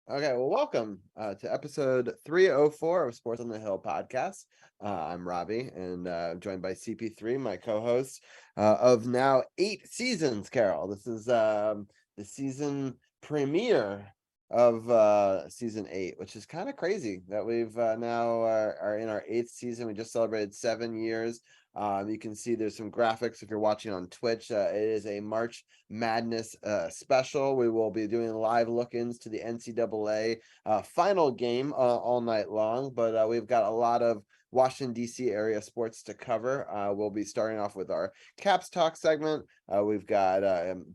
Okay, well, welcome to episode 304 of Sports on the Hill podcast. I'm Robbie, and I'm joined by CP3, my co-host of now 8 seasons. Carol, this is the season premiere of season 8, which is kind of crazy that we've now are in our 8th season. We just celebrated 7 years. You can see there's some graphics if you're watching on Twitch. It is a March Madness special. We will be doing live look-ins to the NCAA final game all night long, but we've got a lot of Washington, D.C. area sports to cover. We'll be starting off with our Caps Talk segment. We've got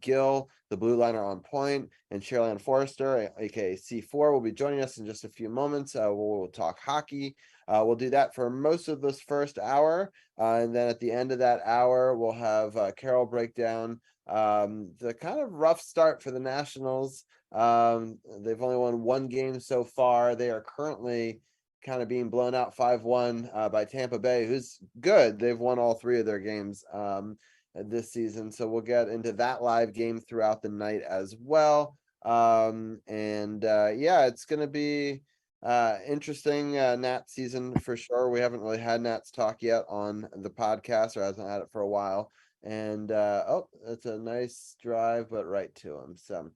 Gil, the Blue Liner on point, and Sherilyn Forrester, aka C4, will be joining us in just a few moments. We'll talk hockey. We'll do that for most of this first hour. And then at the end of that hour, we'll have Carol break down the kind of rough start for the Nationals. They've only won one game so far. They are currently kind of being blown out 5-1 by Tampa Bay, who's good. They've won all 3 of their games this season. So we'll get into that live game throughout the night as well. Yeah, it's going to be interesting Nat season for sure. We haven't really had Nats talk yet on the podcast, or hasn't had it for a while. And it's a nice drive, but right to him. So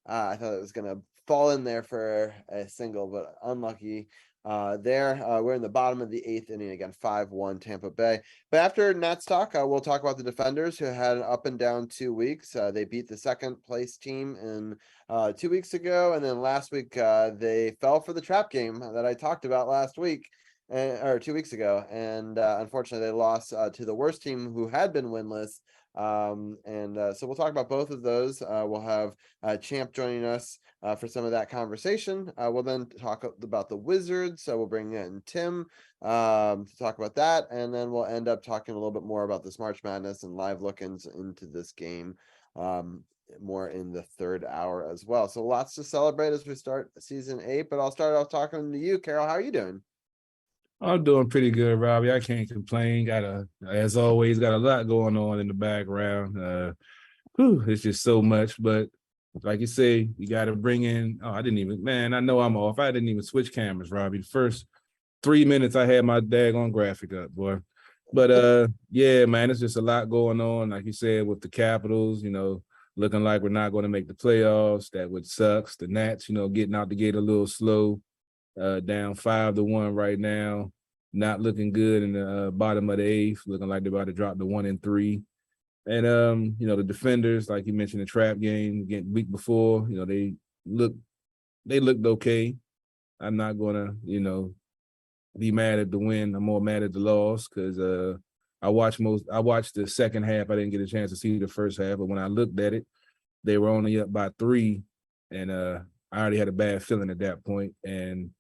I thought it was gonna fall in there for a single, but unlucky. We're in the bottom of the 8th inning again, 5-1 Tampa Bay. But after Nats talk, we'll talk about the Defenders, who had an up and down 2 weeks. They beat the second place team in 2 weeks ago, and then last week they fell for the trap game that I talked about last week. Or 2 weeks ago, and unfortunately they lost to the worst team who had been winless. So we'll talk about both of those. We'll have Champ joining us for some of that conversation. We'll then talk about the Wizards, so we'll bring in Tim to talk about that, and then we'll end up talking a little bit more about this March Madness and live look-ins into this game more in the third hour as well. So lots to celebrate as we start season 8, but I'll start off talking to you, Carol. How are you doing? I'm doing pretty good, Robbie. I can't complain. As always, got a lot going on in the background. It's just so much. But like you say, you got to bring in. Oh, I know I'm off. I didn't even switch cameras, Robbie. The first 3 minutes, I had my daggone graphic up, boy. But yeah, man, it's just a lot going on. Like you said, with the Capitals, looking like we're not going to make the playoffs. That would sucks. The Nats, getting out the gate a little slow. Down 5-1 right now, not looking good in the bottom of the 8th, looking like they're about to drop to 1-3. And the Defenders, like you mentioned, the trap game getting week before, they looked okay. I'm not gonna, be mad at the win. I'm more mad at the loss because I watched the second half. I didn't get a chance to see the first half, but when I looked at it, they were only up by 3, and I already had a bad feeling at that point. And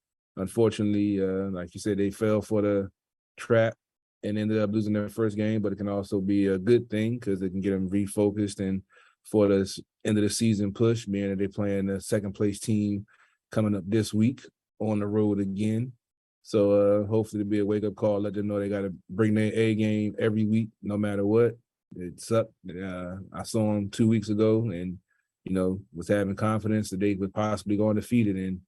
unfortunately, like you said, they fell for the trap and ended up losing their first game, but it can also be a good thing because it can get them refocused and for the end of the season push, being that they're playing the second place team coming up this week on the road again. So hopefully it'll be a wake-up call, let them know they got to bring their A game every week, no matter what. It sucked. I saw them 2 weeks ago and, was having confidence that they would possibly go undefeated and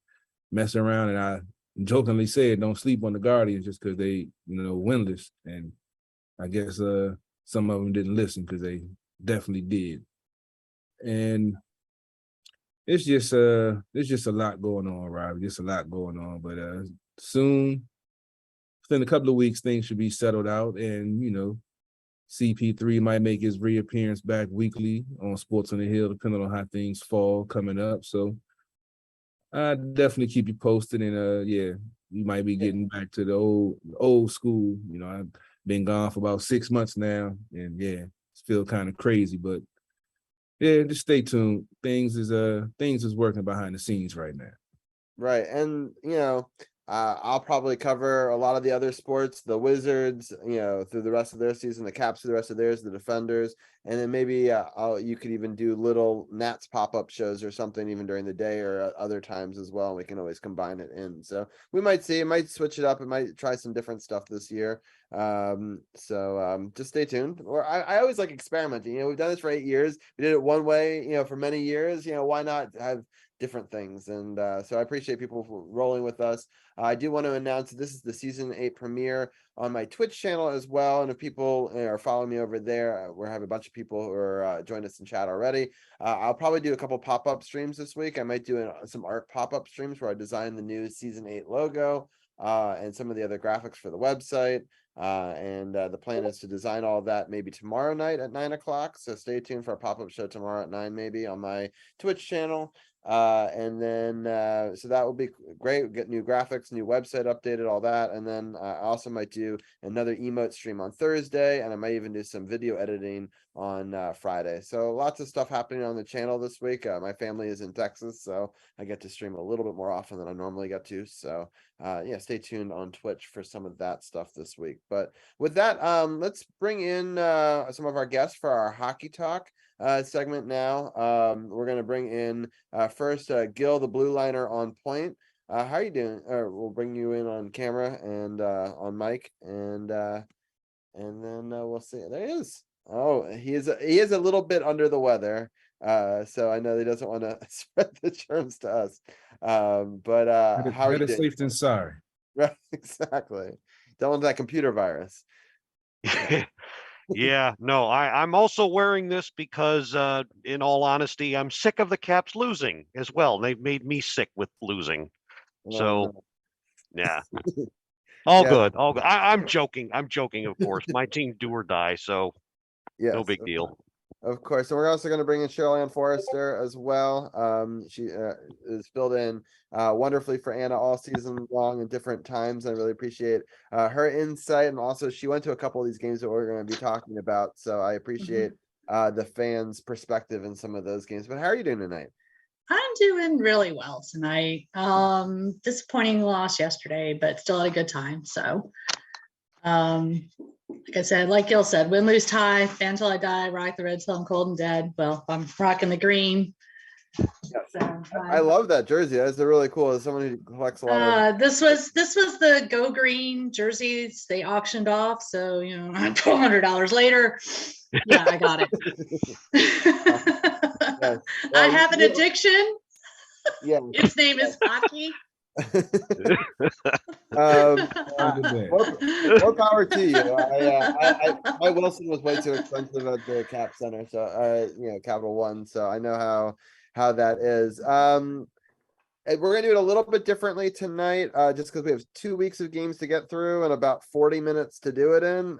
mess around. And I jokingly said, don't sleep on the Guardians just because they, winless. And I guess some of them didn't listen because they definitely did. And it's just a lot going on, Robbie. Just a lot going on. But soon, within a couple of weeks, things should be settled out. And, CP3 might make his reappearance back weekly on Sports on the Hill, depending on how things fall coming up. So I definitely keep you posted, and yeah, you might be getting back to the old school. I've been gone for about 6 months now, and yeah, it's feel kind of crazy, but yeah, just stay tuned. Things is working behind the scenes right now. Right. And, I'll probably cover a lot of the other sports, the Wizards, through the rest of their season, the Caps through the rest of theirs, the Defenders, and then maybe you could even do little Nats pop-up shows or something even during the day or other times as well. We can always combine it in. So we might see, it might switch it up. It might try some different stuff this year. Just stay tuned. Or I always like experimenting. We've done this for 8 years. We did it one way, for many years. Why not have different things. And so I appreciate people rolling with us. I do want to announce this is the season 8 premiere on my Twitch channel as well. And if people are following me over there, we have a bunch of people who are joined us in chat already. I'll probably do a couple pop-up streams this week. I might do some art pop-up streams where I design the new season 8 logo and some of the other graphics for the website. And the plan is to design all of that maybe tomorrow night at 9 o'clock. So stay tuned for a pop-up show tomorrow at 9, maybe on my Twitch channel. And then so that will be great. We'll get new graphics, new website updated, all that. And then I also might do another emote stream on Thursday, and I might even do some video editing on Friday. So lots of stuff happening on the channel this week. My family is in Texas, so I get to stream a little bit more often than I normally get to. So yeah, stay tuned on Twitch for some of that stuff this week. But with that, let's bring in some of our guests for our hockey talk segment now. We're going to bring in first Gil, the blue liner on point. How are you doing? We'll bring you in on camera and on mic, and then we'll see. There he is. Oh, he is a little bit under the weather. So I know he doesn't want to spread the germs to us. But how are you better doing? safe than sorry. Right, exactly. Don't want that computer virus. Yeah, no, I'm also wearing this because, in all honesty, I'm sick of the Caps losing as well. They've made me sick with losing. So, yeah, all Yeah. good, all good. I'm joking. I'm joking, of course. My team do or die, so no Yes, big deal. of course. And we're also going to bring in Cheryl Ann Forrester as well. She is filled in wonderfully for Anna all season long in different times. I really appreciate her insight. And also, she went to a couple of these games that we're going to be talking about. So I appreciate the fans' perspective in some of those games. But how are you doing tonight? I'm doing really well tonight. Disappointing loss yesterday, but still had a good time. So, like I said, like Gil said, win, lose, tie, fan till I die, rock the red till I'm cold and dead. Well, I'm rocking the green. Yes. So, I love that jersey. That's really cool. As someone who collects a lot of this was the Go Green jerseys they auctioned off. So $1,200 later, yeah, I got it. Yes. I have an addiction. Yeah. Its name is hockey. More power to you. My Wilson was way too expensive at the Cap Center, so Capital One. So I know how that is. And we're gonna do it a little bit differently tonight, just because we have 2 weeks of games to get through and about 40 minutes to do it in.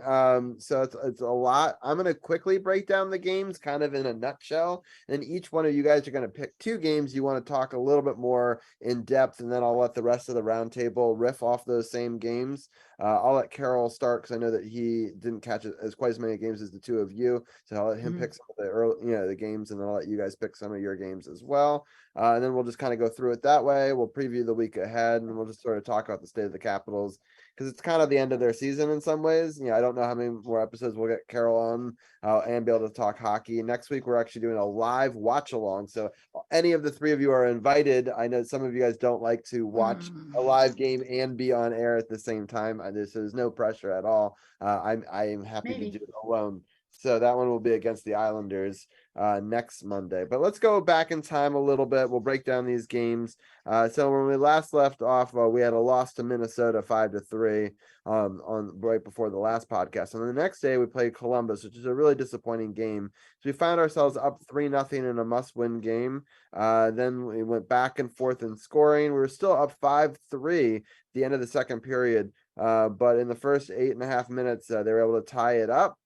So it's a lot. I'm gonna quickly break down the games, kind of in a nutshell, and each one of you guys are gonna pick 2 games you want to talk a little bit more in depth, and then I'll let the rest of the roundtable riff off those same games. I'll let Carol start because I know that he didn't catch as quite as many games as the 2 of you, so I'll let him pick some of the early, the games, and then I'll let you guys pick some of your games as well. And then we'll just kind of go through it that way. We'll preview the week ahead, and we'll just sort of talk about the state of the Capitals because it's kind of the end of their season in some ways. I don't know how many more episodes we'll get Carol on and be able to talk hockey. Next week, we're actually doing a live watch along. So any of the 3 of you are invited. I know some of you guys don't like to watch a live game and be on air at the same time. There's no pressure at all. I'm happy to do it alone. So that one will be against the Islanders next Monday. But let's go back in time a little bit. We'll break down these games. So when we last left off, we had a loss to Minnesota 5-3 on right before the last podcast. And the next day we played Columbus, which is a really disappointing game. So we found ourselves up 3-0 in a must-win game. Then we went back and forth in scoring. We were still up 5-3 at the end of the second period. But in the first 8.5 minutes, they were able to tie it up.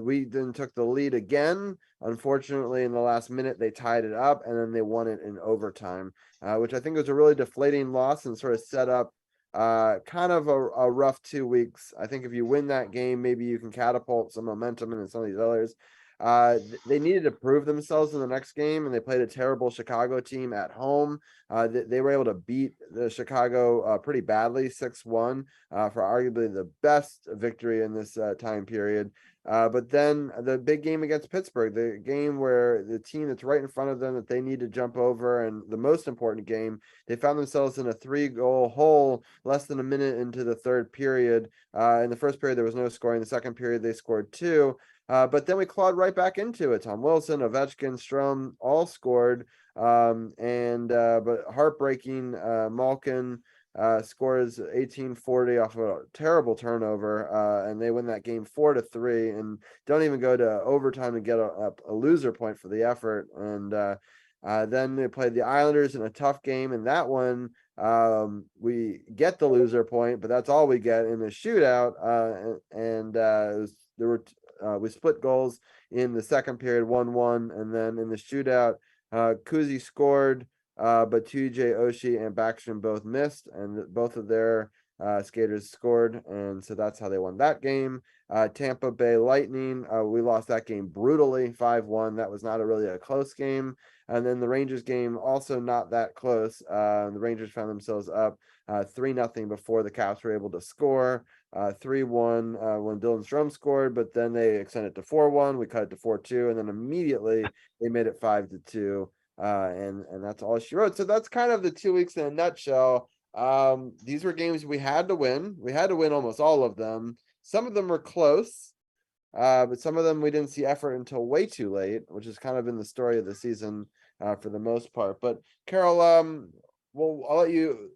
We then took the lead again. Unfortunately, in the last minute, they tied it up, and then they won it in overtime, which I think was a really deflating loss and sort of set up kind of a rough 2 weeks. I think if you win that game, maybe you can catapult some momentum into some of these others. They needed to prove themselves in the next game, and they played a terrible Chicago team at home. They were able to beat the Chicago pretty badly, 6-1, for arguably the best victory in this time period. But then the big game against Pittsburgh, the game where the team that's right in front of them that they need to jump over, and the most important game, they found themselves in a 3-goal hole less than a minute into the third period. In the first period, there was no scoring. The second period, they scored 2. But then we clawed right back into it. Tom Wilson, Ovechkin, Strome all scored. But heartbreaking, Malkin scores 1840 off of a terrible turnover, and they win that game 4-3, and don't even go to overtime to get a loser point for the effort. And then they played the Islanders in a tough game, and that one we get the loser point, but that's all we get in the shootout. We split goals in the second period, 1-1, and then in the shootout, Kuzi scored, but TJ Oshie and Backstrom both missed, and both of their skaters scored, and so that's how they won that game. Tampa Bay Lightning, we lost that game brutally, 5-1. That was not really a close game. And then the Rangers game, also not that close. The Rangers found themselves up 3-0 before the Caps were able to score. 3-1 when Dylan Strome scored, but then they extended to 4-1. We cut it to 4-2, and then immediately they made it 5-2. And that's all she wrote. So that's kind of the 2 weeks in a nutshell. These were games we had to win. We had to win almost all of them. Some of them were close, but some of them we didn't see effort until way too late, which has kind of been the story of the season for the most part. But Carol, well, I'll let you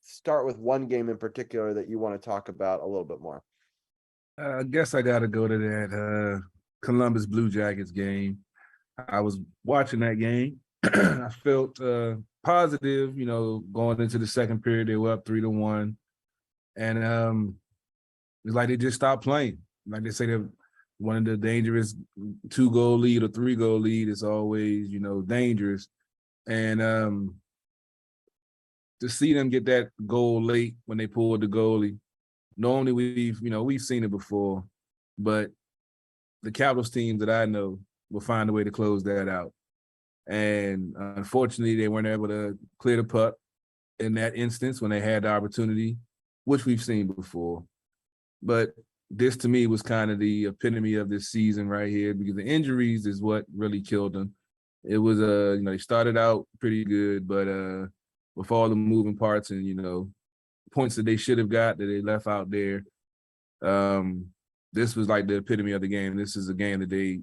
start with one game in particular that you want to talk about a little bit more. I guess I got to go to that Columbus Blue Jackets game. I was watching that game. I felt positive, going into the second period. They were up 3-1, and it's like they just stopped playing. Like they say, that one of the dangerous 2-goal lead or 3-goal lead is always, dangerous. And to see them get that goal late when they pulled the goalie, normally we've seen it before, but the Capitals teams that I know will find a way to close that out. And unfortunately, they weren't able to clear the puck in that instance when they had the opportunity, which we've seen before. But this, to me, was kind of the epitome of this season right here, because the injuries is what really killed them. It was, they started out pretty good, but with all the moving parts and, points that they should have got that they left out there, this was like the epitome of the game. This is a game that they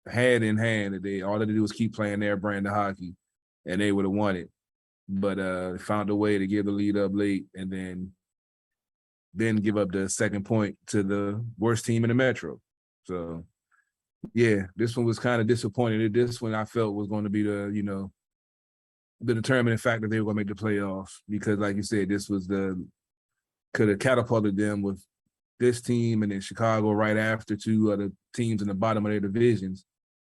had in hand, that all they had to do was keep playing their brand of hockey, and they would have won it. But found a way to give the lead up late, and then give up the second point to the worst team in the Metro. So, yeah, this one was kind of disappointing. This one I felt was going to be the determining factor they were going to make the playoffs, because, like you said, this was could have catapulted them with this team and then Chicago right after, two other teams in the bottom of their divisions.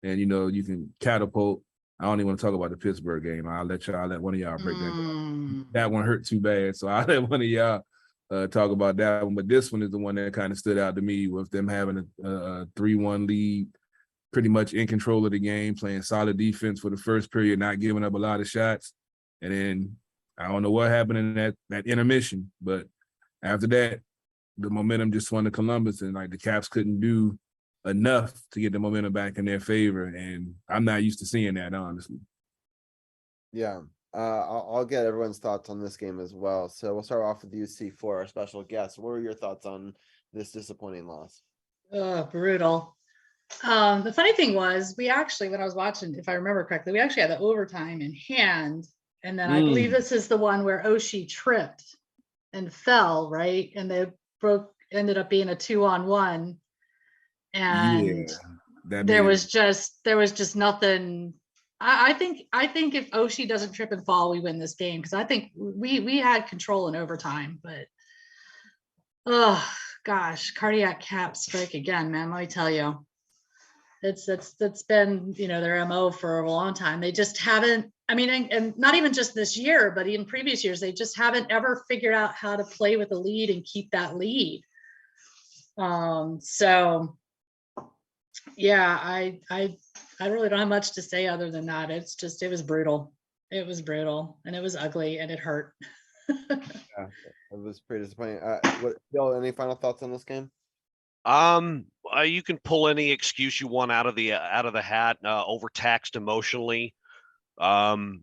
And, you can catapult. I don't even want to talk about the Pittsburgh game. I'll let one of y'all break that. That one hurt too bad. So I'll let one of y'all talk about that one. But this one is the one that kind of stood out to me, with them having a 3-1 lead, pretty much in control of the game, playing solid defense for the first period, not giving up a lot of shots. And then I don't know what happened in that intermission, but after that, the momentum just swung to Columbus, and like the Caps couldn't do enough to get the momentum back in their favor. And I'm not used to seeing that, honestly. Yeah. I'll get everyone's thoughts on this game as well. So we'll start off with you, C4, our special guest. What were your thoughts on this disappointing loss? Brutal. The funny thing was, we actually, when I was watching, if I remember correctly, we actually had the overtime in hand. And then I believe this is the one where Oshie tripped and fell, right? And they ended up being a 2-on-1. And there was just nothing. I think if Oshie doesn't trip and fall, we win this game, because I think we had control in overtime. But oh gosh, cardiac cap strike again, man. Let me tell you, that's been their MO for a long time. They just haven't. I mean, and not even just this year, but even previous years, they just haven't ever figured out how to play with the lead and keep that lead. So yeah, I really don't have much to say other than that. It was brutal. It was brutal, and it was ugly, and it hurt. Yeah, it was pretty disappointing. Bill, any final thoughts on this game? You can pull any excuse you want out of the hat. Overtaxed emotionally, because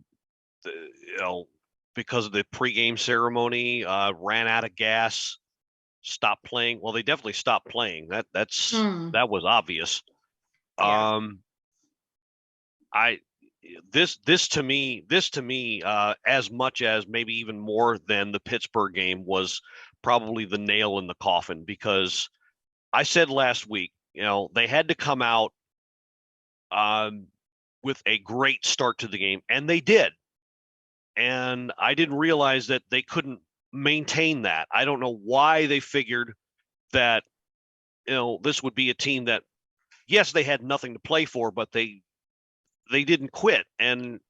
of the pregame ceremony, ran out of gas, stopped playing. Well, they definitely stopped playing. That was obvious. Yeah. this to me, as much as maybe even more than the Pittsburgh game, was probably the nail in the coffin, because I said last week, they had to come out with a great start to the game, and they did. And I didn't realize that they couldn't maintain that. I don't know why they figured that, this would be a team that, yes, they had nothing to play for, but they didn't quit. And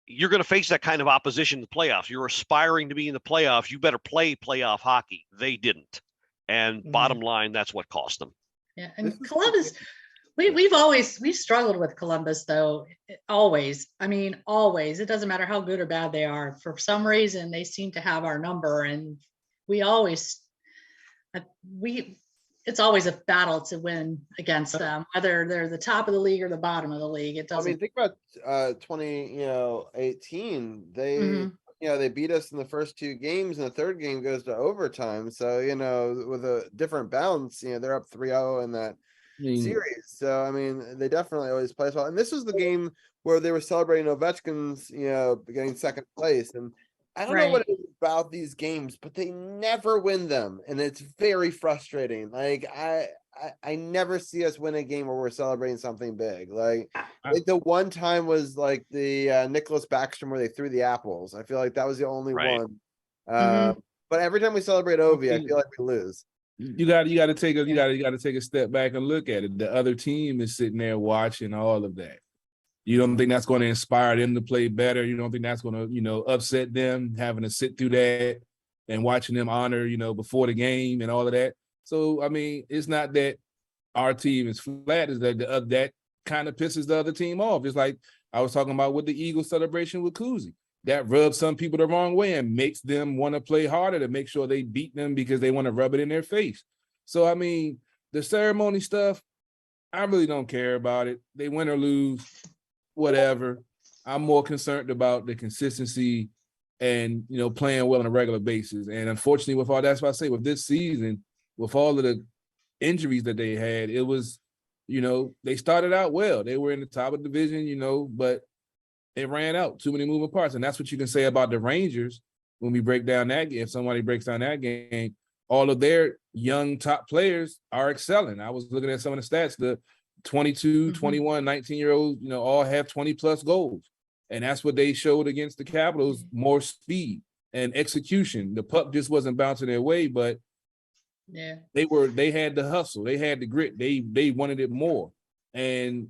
you're going to face that kind of opposition in the playoffs. You're aspiring to be in the playoffs. You better play playoff hockey. They didn't. And bottom line, that's what cost them. Yeah. And Columbus, we've struggled with Columbus, though. Always. I mean, always. It doesn't matter how good or bad they are. For some reason, they seem to have our number, and it's always a battle to win against them, whether they're the top of the league or the bottom of the league. It doesn't. I mean, think about 2018. They they beat us in the first two games, and the third game goes to overtime. So with a different bounce, they're up 3-0 in that series. So I mean, they definitely always play well. And this was the game where they were celebrating Ovechkin's getting second place. And I don't know what it is about these games, but they never win them, and it's very frustrating. Like I never see us win a game where we're celebrating something big. Like the one time was like the Nicholas Backstrom where they threw the apples. I feel like that was the only one. But every time we celebrate Ovi, I feel like we lose. You got to take a step back and look at it. The other team is sitting there watching all of that. You don't think that's going to inspire them to play better? You don't think that's going to, upset them, having to sit through that and watching them honor, before the game and all of that? So, I mean, it's not that our team is flat. It's that that kind of pisses the other team off. It's like I was talking about with the Eagles celebration with Kuzi. That rubs some people the wrong way and makes them want to play harder to make sure they beat them because they want to rub it in their face. So, I mean, the ceremony stuff, I really don't care about it. They win or lose, whatever. I'm more concerned about the consistency and, playing well on a regular basis. And unfortunately, with all that's what I say, with this season, with all of the injuries that they had, it was, they started out well. They were in the top of the division, but it ran out, too many moving parts. And that's what you can say about the Rangers when we break down that game. If somebody breaks down that game, all of their young top players are excelling. I was looking at some of the stats. The 22, 21, 19-year-olds, all have 20-plus goals. And that's what they showed against the Capitals, more speed and execution. The puck just wasn't bouncing their way, but they had the hustle. They had the grit. They wanted it more. And,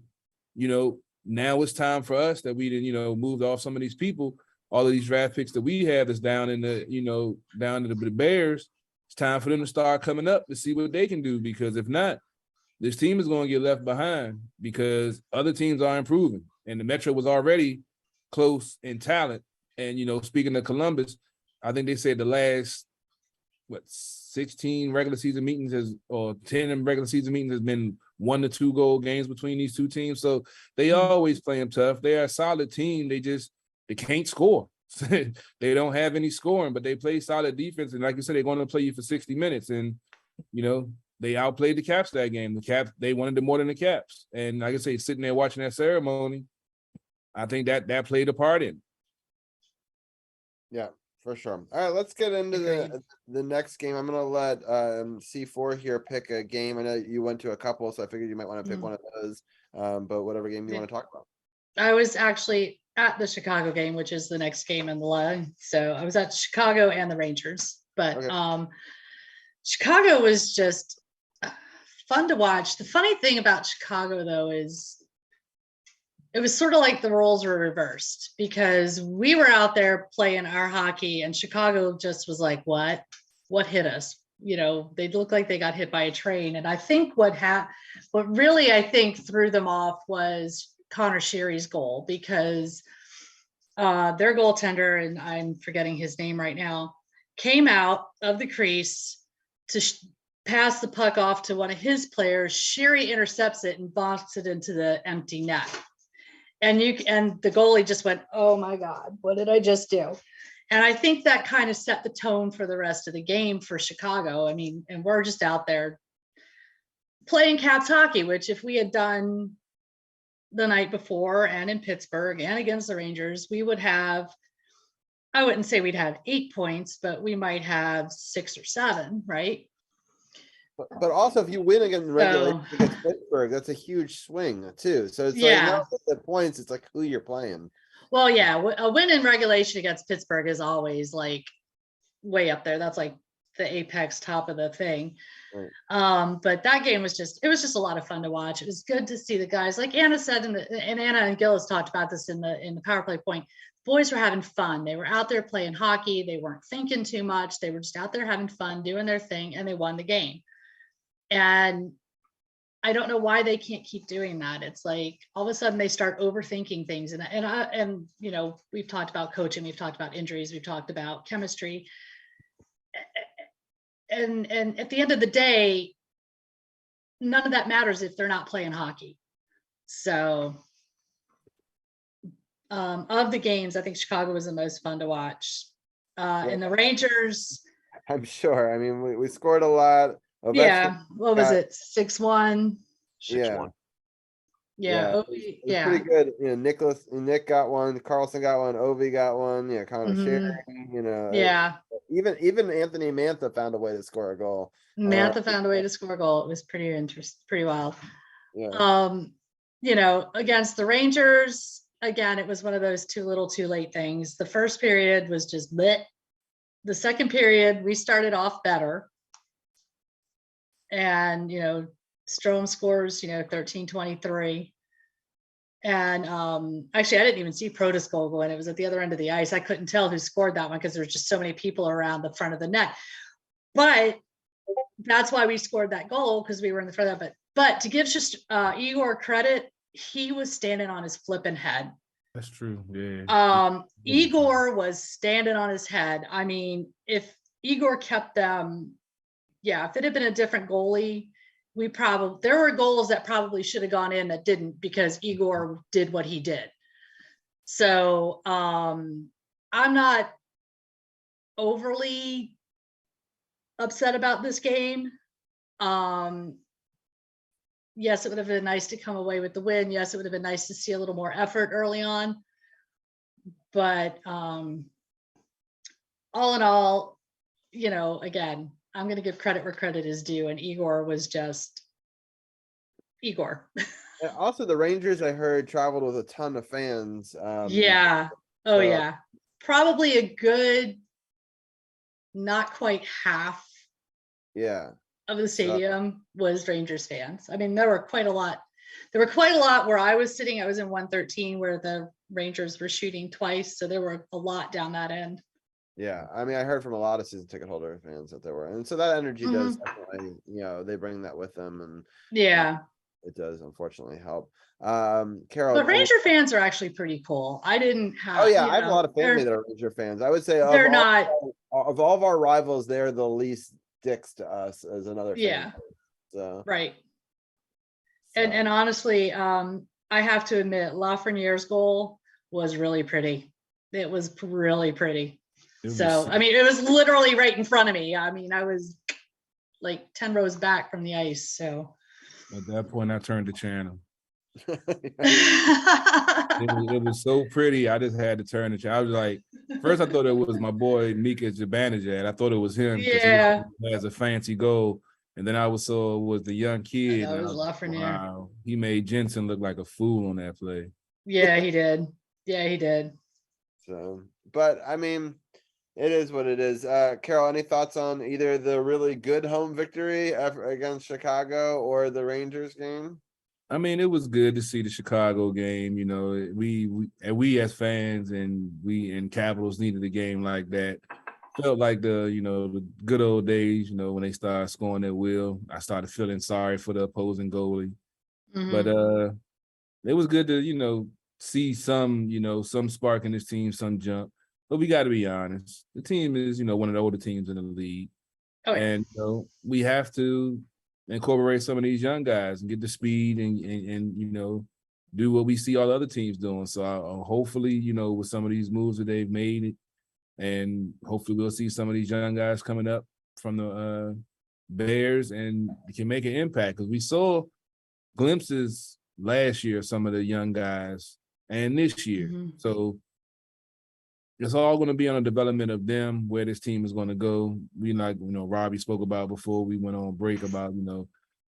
now it's time for us that we didn't, moved off some of these people, all of these draft picks that we have that's down in the, down to the Bears. It's time for them to start coming up to see what they can do, because if not, this team is going to get left behind because other teams are improving. And the Metro was already close in talent. And, speaking of Columbus, I think they said the last, 16 regular season meetings or 10 regular season meetings has been 1 to 2 goal games between these two teams. So they always play them tough. They're a solid team. They can't score. They don't have any scoring, but they play solid defense. And like you said, they're going to play you for 60 minutes. And, they outplayed the Caps that game. The Caps, they wanted it more than the Caps. And like I say, sitting there watching that ceremony, I think that played a part in it. Yeah, for sure. All right, let's get into the next game. I'm going to let C4 here pick a game. I know you went to a couple, so I figured you might want to pick one of those. But whatever game you want to talk about. I was actually at the Chicago game, which is the next game in the line. So I was at Chicago and the Rangers. But Chicago was just fun to watch. The funny thing about Chicago, though, is it was sort of like the roles were reversed, because we were out there playing our hockey and Chicago just was like, what hit us? They looked like they got hit by a train. And I think what really, I think, threw them off was Connor Sheary's goal, because their goaltender, and I'm forgetting his name right now, came out of the crease to pass the puck off to one of his players. Sheary intercepts it and bonks it into the empty net. And the goalie just went, oh my God, what did I just do? And I think that kind of set the tone for the rest of the game for Chicago. I mean, and we're just out there playing Caps hockey, which if we had done the night before and in Pittsburgh and against the Rangers, we would have, I wouldn't say we'd have 8 points, but we might have 6 or 7, right? But also, if you win against regulation So, against Pittsburgh, that's a huge swing too. So it's like Yeah. not just the points; it's like who you're playing. well, yeah, a win in regulation against Pittsburgh is always like way up there. That's like the apex top of the thing. Right. But that game was just, it was just a lot of fun to watch. It was good to see the guys, like Anna said, and Anna and Gillis talked about this in the power play point. Boys were having fun. They were out there playing hockey. They weren't thinking too much. They were just out there having fun, doing their thing, and they won the game. And I don't know why they can't keep doing that. It's like all of a sudden they start overthinking things. And you know, we've talked about coaching, we've talked about injuries, we've talked about chemistry. And at the end of the day, none of that matters if they're not playing hockey. So of the games, I think Chicago was the most fun to watch. And the Rangers, I'm sure. I mean, we scored a lot. Ovechkin yeah, what was got- it? 6-1. 6-1. Yeah. it was pretty good. You know, Nick got one, Carlson got one, Ovi got one. Yeah, Connor Sherry. You know, Yeah. even Anthony Mantha found a way to score a goal. Mantha found a way to score a goal. It was pretty interesting, pretty wild. Yeah. You know, against the Rangers, again, it was one of those too little, too late things. The first period was just lit. The second period, we started off better. And, you know, Strome scores, you know, 13-23. And actually, I didn't even see Protas goal go in. It was at the other end of the ice. I couldn't tell who scored that one because there was just so many people around the front of the net. But that's why we scored that goal, because we were in the front of it. But to give just Igor credit, he was standing on his flipping head. That's true. Yeah. Igor was standing on his head. I mean, if Igor kept them, yeah, if it had been a different goalie, there were goals that probably should have gone in that didn't, because Igor did what he did. So I'm not overly upset about this game. Yes, it would have been nice to come away with the win. Yes, it would have been nice to see a little more effort early on. But all in all, you know, again, I'm going to give credit where credit is due. And Igor was just Igor. And also, the Rangers, I heard, traveled with a ton of fans. Yeah. Oh, yeah. Probably a good, not quite half. Yeah. Of the stadium was Rangers fans. I mean, there were quite a lot. There were quite a lot where I was sitting. I was in 113 where the Rangers were shooting twice. So there were a lot down that end. Yeah. I mean, I heard from a lot of season ticket holder fans that there were. And so that energy does definitely, you know, they bring that with them. And yeah, it does unfortunately help. Carol. But Ranger fans are actually pretty cool. I didn't have. Oh, yeah. I have a lot of family that are Ranger fans. I would say they're not. Of all of our rivals, they're the least dicks to us as another fan. Yeah. So right. And honestly, I have to admit, Lafreniere's goal was really pretty. It was really pretty. So, I mean, it was literally right in front of me. I mean, I was like 10 rows back from the ice. So at that point, I turned the channel. It was so pretty. I just had to turn the channel. I was like, first I thought it was my boy Mika Zibanejad. I thought it was him because he has a fancy goal. And then it was the young kid. That was Lafreniere. Wow, he made Jensen look like a fool on that play. Yeah, he did. Yeah, he did. So, but I mean, it is what it is. Carol, any thoughts on either the really good home victory against Chicago or the Rangers game? I mean, it was good to see the Chicago game. You know, we as fans and we in Capitals needed a game like that. Felt like the good old days, when they started scoring at will. I started feeling sorry for the opposing goalie. Mm-hmm. But it was good to, see some spark in this team, some jump. But we got to be honest. The team is, one of the older teams in the league. Oh, yeah. And we have to incorporate some of these young guys and get the speed and do what we see all the other teams doing. So hopefully, with some of these moves that they've made, and hopefully we'll see some of these young guys coming up from the Bears and can make an impact, because we saw glimpses last year, some of the young guys, and this year. Mhm. So it's all going to be on the development of them, where this team is going to go. We like, Robbie spoke about before we went on break about,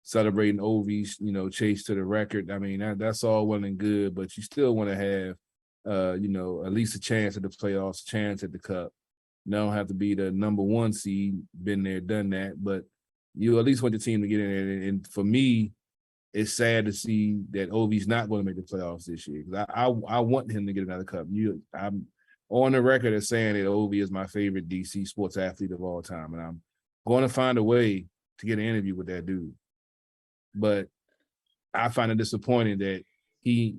celebrating Ovi's, chase to the record. I mean, that's all well and good, but you still want to have, at least a chance at the playoffs, a chance at the cup. You don't have to be the number one seed, been there, done that, but you at least want your team to get in there. And for me, it's sad to see that Ovi's not going to make the playoffs this year. I want him to get another cup. I'm on the record as saying that Ovi is my favorite DC sports athlete of all time, and I'm going to find a way to get an interview with that dude. But I find it disappointing that he,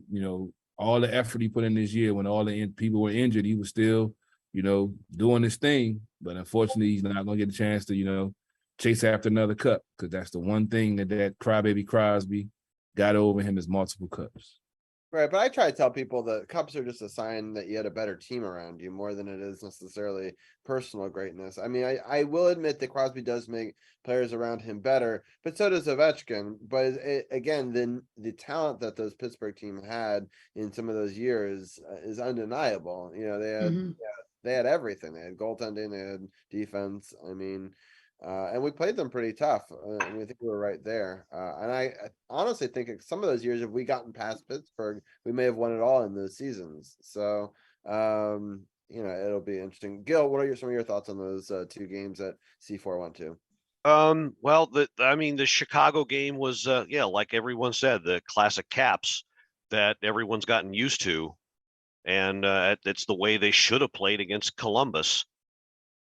all the effort he put in this year when all the people were injured, he was still, doing his thing. But unfortunately, he's not going to get a chance to, chase after another cup, because that's the one thing that crybaby Crosby got over him is multiple cups. Right, but I try to tell people that cups are just a sign that you had a better team around you more than it is necessarily personal greatness. I mean, I will admit that Crosby does make players around him better, but so does Ovechkin. But again, the talent that those Pittsburgh team had in some of those years is undeniable. They had everything. They had goaltending, they had defense. I mean, and we played them pretty tough. And we think we were right there. And I honestly think some of those years, if we gotten past Pittsburgh, we may have won it all in those seasons. So, it'll be interesting. Gil, what are some of your thoughts on those two games that C4 went to? Well, the Chicago game was, like everyone said, the classic Caps that everyone's gotten used to. And it's the way they should have played against Columbus.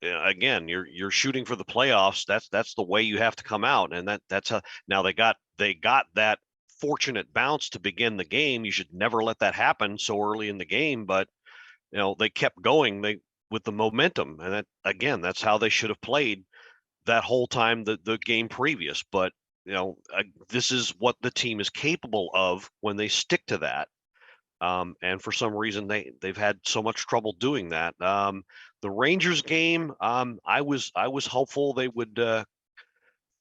Again, you're shooting for the playoffs. That's the way you have to come out, and that's how. Now they got that fortunate bounce to begin the game. You should never let that happen so early in the game, but they kept going with the momentum, and that's how they should have played that whole time the game previous. But this is what the team is capable of when they stick to that. And for some reason they've had so much trouble doing that. The Rangers game, I was hopeful they would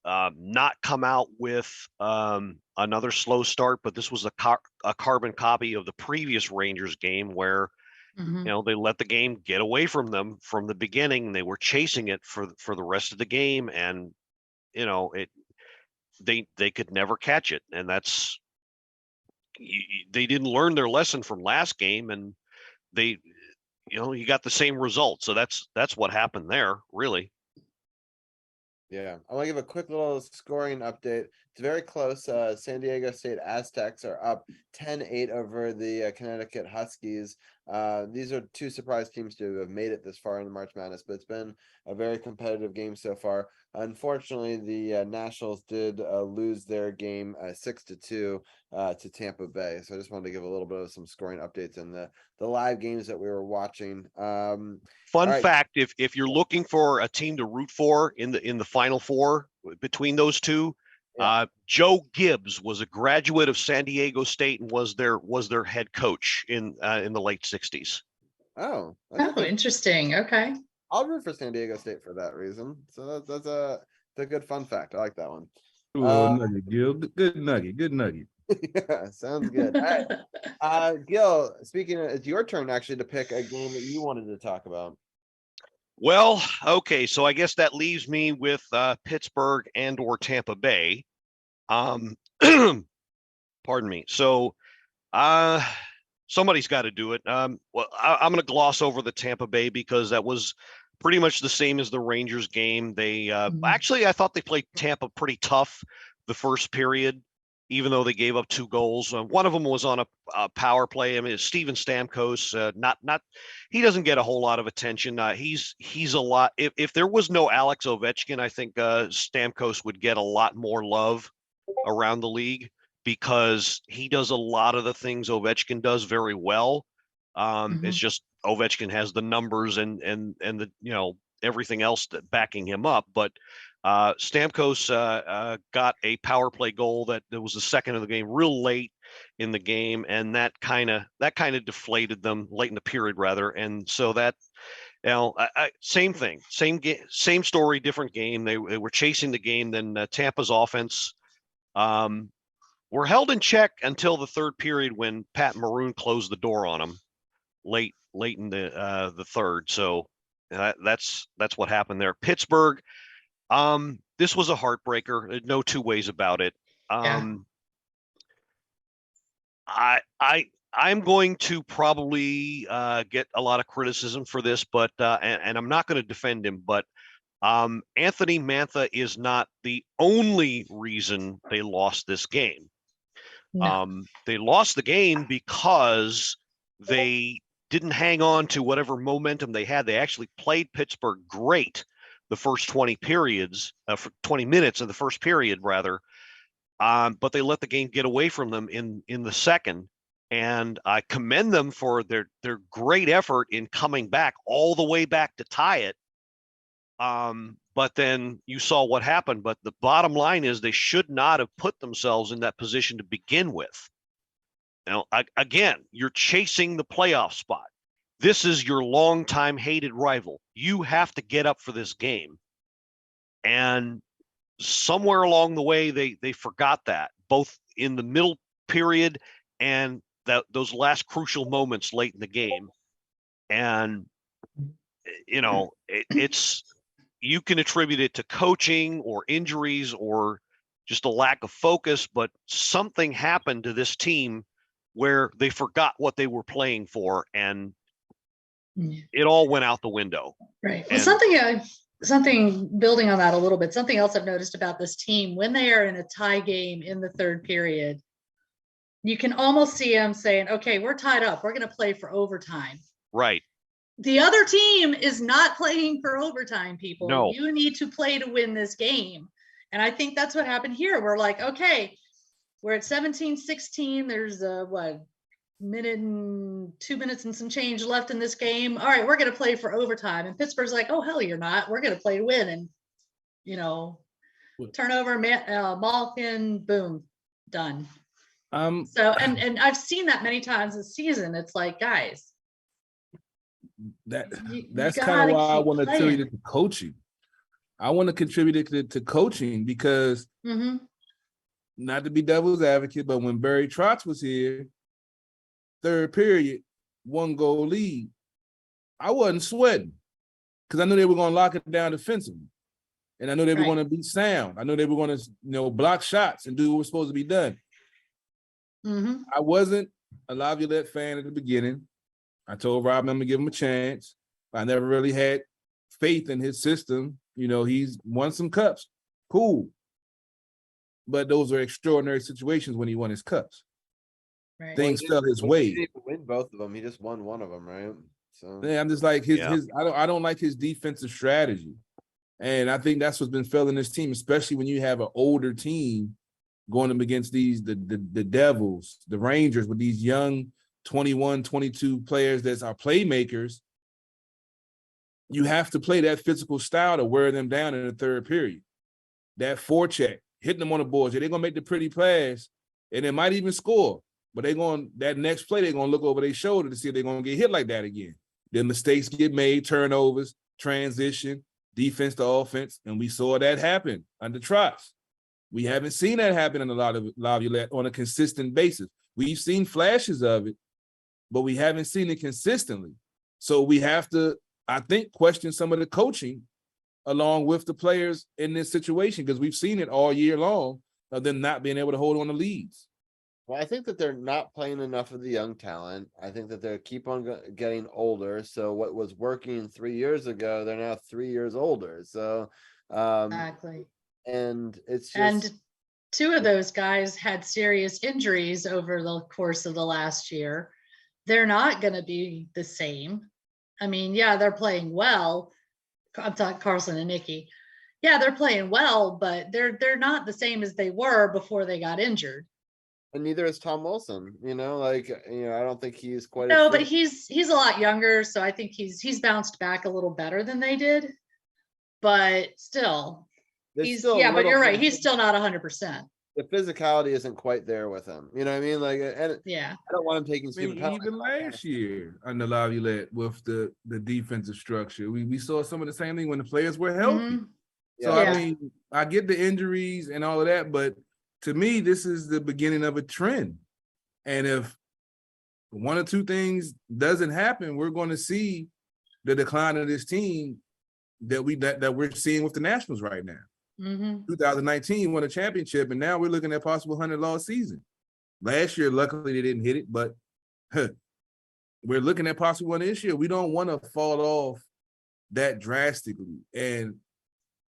not come out with another slow start, but this was a carbon copy of the previous Rangers game where they let the game get away from them from the beginning. They were chasing it for the rest of the game, and they could never catch it, and they didn't learn their lesson from last game, and you got the same result. So that's what happened there, really. Yeah, I want to give a quick little scoring update. It's very close. San Diego State Aztecs are up 10-8 over the Connecticut Huskies. These are two surprise teams to have made it this far in the March Madness, but it's been a very competitive game so far. Unfortunately, the Nationals did lose their game 6-2 to Tampa Bay. So I just wanted to give a little bit of some scoring updates in the live games that we were watching. Fun fact: if you're looking for a team to root for in the Final Four between those two, Joe Gibbs was a graduate of San Diego State and was their head coach in the late '60s. Oh, interesting. Okay. I'll root for San Diego State for that reason. So that's a good fun fact. I like that one. Nugget, Gil. Good nugget. Yeah, sounds good. All right. Gil, it's your turn actually to pick a game that you wanted to talk about. Well, okay, so I guess that leaves me with Pittsburgh and/or Tampa Bay. Pardon me. So, somebody's got to do it. Well, I'm going to gloss over the Tampa Bay because that was pretty much the same as the Rangers game. They actually, I thought they played Tampa pretty tough the first period, even though they gave up 2 goals. One of them was on a power play. I mean, Steven Stamkos, he doesn't get a whole lot of attention. He's a lot. If there was no Alex Ovechkin, I think Stamkos would get a lot more love around the league because he does a lot of the things Ovechkin does very well. It's just Ovechkin has the numbers and the everything else backing him up, but Stamkos got a power play goal that was the second of the game, real late in the game, and that kind of deflated them late in the period, rather. And so that, same thing, same game, same story, different game. They were chasing the game. Then Tampa's offense were were held in check until the third period when Pat Maroon closed the door on them late in the third. So that's what happened there. Pittsburgh, this was a heartbreaker. There's no two ways about it. I'm going to probably get a lot of criticism for this, but and I'm not going to defend him, but Anthony Mantha is not the only reason they lost this game. No. They lost the game because they didn't hang on to whatever momentum they had. They actually played Pittsburgh great the first 20 for 20 minutes of the first period, rather. But they let the game get away from them in the second. And I commend them for their great effort in coming back all the way back to tie it. But then you saw what happened. But the bottom line is they should not have put themselves in that position to begin with. Now, again, you're chasing the playoff spot. This is your longtime hated rival. You have to get up for this game. And somewhere along the way, they forgot that, both in the middle period and those last crucial moments late in the game. And, you know, it's you can attribute it to coaching or injuries or just a lack of focus, but something happened to this team where they forgot what they were playing for, and it all went out the window. Right. Well, something building on that a little bit, something else I've noticed about this team, when they are in a tie game in the third period, you can almost see them saying, okay, we're tied up. We're going to play for overtime. Right. The other team is not playing for overtime, people. No. You need to play to win this game. And I think that's what happened here. We're like, okay, we're at 17-16. There's minute and 2 minutes and some change left in this game. All right, we're going to play for overtime. And Pittsburgh's like, oh, hell, you're not. We're going to play to win. And, you know, turnover, Malkin, boom, done. So, and I've seen that many times this season. It's like, guys, that's kind of why I want to tell you the coaching. I want to contribute it to coaching because not to be devil's advocate, but when Barry Trotz was here, third period, 1-goal lead, I wasn't sweating because I knew they were going to lock it down defensively. And I knew they were going to be sound. I knew they were going to, block shots and do what was supposed to be done. I wasn't a Laviolette fan at the beginning. I told Rob I'm going to give him a chance. I never really had faith in his system. You know, he's won some cups. Cool. But those are extraordinary situations when he won his cups. Right. Things fell his way. He didn't win both of them. He just won one of them, right? So yeah, I'm just like his I don't like his defensive strategy. And I think that's what's been failing this team, especially when you have an older team going up against the Devils, the Rangers, with these young 21, 22 players that are playmakers. You have to play that physical style to wear them down in the third period. That forecheck, hitting them on the boards. They're going to make the pretty pass, and they might even score. But that next play, they're going to look over their shoulder to see if they're going to get hit like that again. Then mistakes get made, turnovers, transition, defense to offense, and we saw that happen under Trotz. We haven't seen that happen in a lot of Laviolette on a consistent basis. We've seen flashes of it, but we haven't seen it consistently. So we have to, I think, question some of the coaching along with the players in this situation, because we've seen it all year long of them not being able to hold on to leads. Well, I think that they're not playing enough of the young talent. I think that they keep on getting older. So what was working 3 years ago, they're now 3 years older. So exactly. And it's just, and two of those guys had serious injuries over the course of the last year. They're not going to be the same. I mean, yeah, they're playing well. I'm talking Carlson and Nicky. Yeah, they're playing well, but they're not the same as they were before they got injured. And neither is Tom Wilson, I don't think he's quite. No, but he's a lot younger, so I think he's bounced back a little better than they did. But still, but you're right. He's still not 100%. The physicality isn't quite there with him. You know what I mean? I don't want him taking stupid penalties. Even last year under Laviolette with the defensive structure, we saw some of the same thing when the players were healthy. So I mean, I get the injuries and all of that, but to me, this is the beginning of a trend. And if one or two things doesn't happen, we're going to see the decline of this team that we're seeing with the Nationals right now. 2019 won a championship, and now we're looking at possible 100-loss season. Last year, luckily, they didn't hit it, but we're looking at possible one this year. We don't want to fall off that drastically. And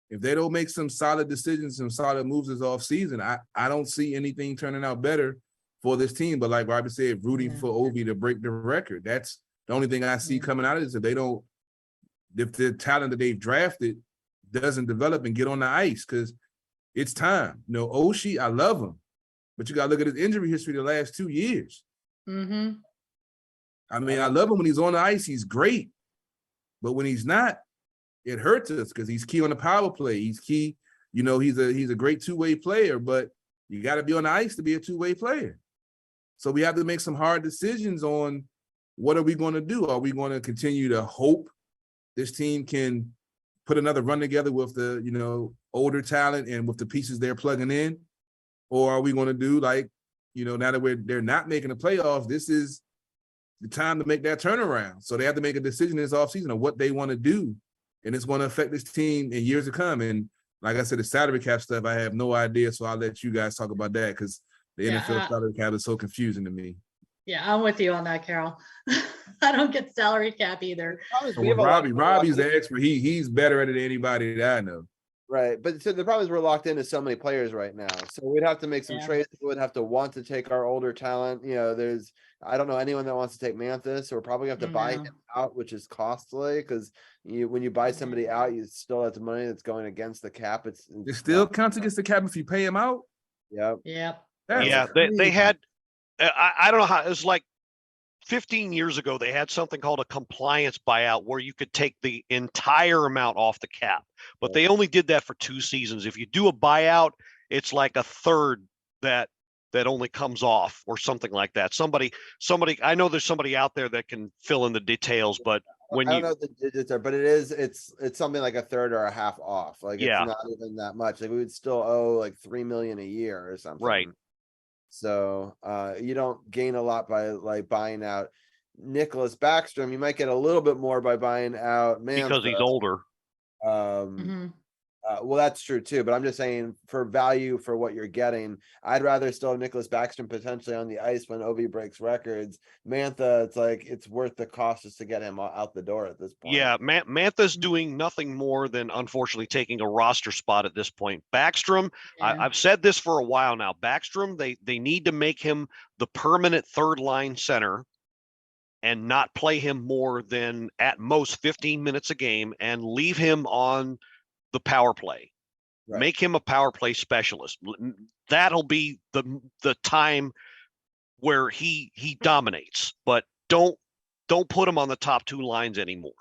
if they don't make some solid decisions, some solid moves this offseason, I don't see anything turning out better for this team. But like Robbie said, rooting for Ovi to break the record. That's the only thing I see coming out of this. If the talent that they've drafted doesn't develop and get on the ice, because it's time. You know, Oshie, I love him, but you got to look at his injury history the last 2 years. I mean, I love him when he's on the ice. He's great. But when he's not, it hurts us because he's key on the power play. He's key. You know, he's a great two-way player, but you got to be on the ice to be a two-way player. So we have to make some hard decisions on what are we going to do? Are we going to continue to hope this team can put another run together with the, you know, older talent and with the pieces they're plugging in? Or are we going to do like, you know, now that they're not making the playoffs, this is the time to make that turnaround. So they have to make a decision this offseason of what they want to do. And it's going to affect this team in years to come. And like I said, the salary cap stuff, I have no idea. So I'll let you guys talk about that because the NFL salary cap is so confusing to me. Yeah, I'm with you on that, Carol. I don't get salary cap either. Robbie's the expert. He's better at it than anybody that I know. Right. But so the problem is we're locked into so many players right now. So we'd have to make some trades. We would have to want to take our older talent. You know, I don't know anyone that wants to take Manthus. So we're probably going to have to buy him out, which is costly because when you buy somebody out, you still have the money that's going against the cap. It still counts against the cap if you pay him out. Yep. They had, I don't know how, it was like 15 years ago, they had something called a compliance buyout where you could take the entire amount off the cap, but they only did that for 2 seasons. If you do a buyout, it's like a third that only comes off or something like that. Somebody, I know there's somebody out there that can fill in the details, but I don't know what the digits are, but it's something like a third or a half off. Like it's not even that much. Like we would still owe like $3 million a year or something. Right. So you don't gain a lot by like buying out Nicholas Backstrom. You might get a little bit more by buying out Mantha. Because he's older. Well, that's true too, but I'm just saying for value for what you're getting, I'd rather still have Nicholas Backstrom potentially on the ice when Ovi breaks records. Mantha, it's like it's worth the cost just to get him out the door at this point. Yeah, Mantha's doing nothing more than unfortunately taking a roster spot at this point. Backstrom, I've said this for a while now. Backstrom, they need to make him the permanent third line center and not play him more than at most 15 minutes a game and leave him on the power play. Right. Make him a power play specialist. That'll be the time where he dominates, but don't put him on the top 2 lines anymore.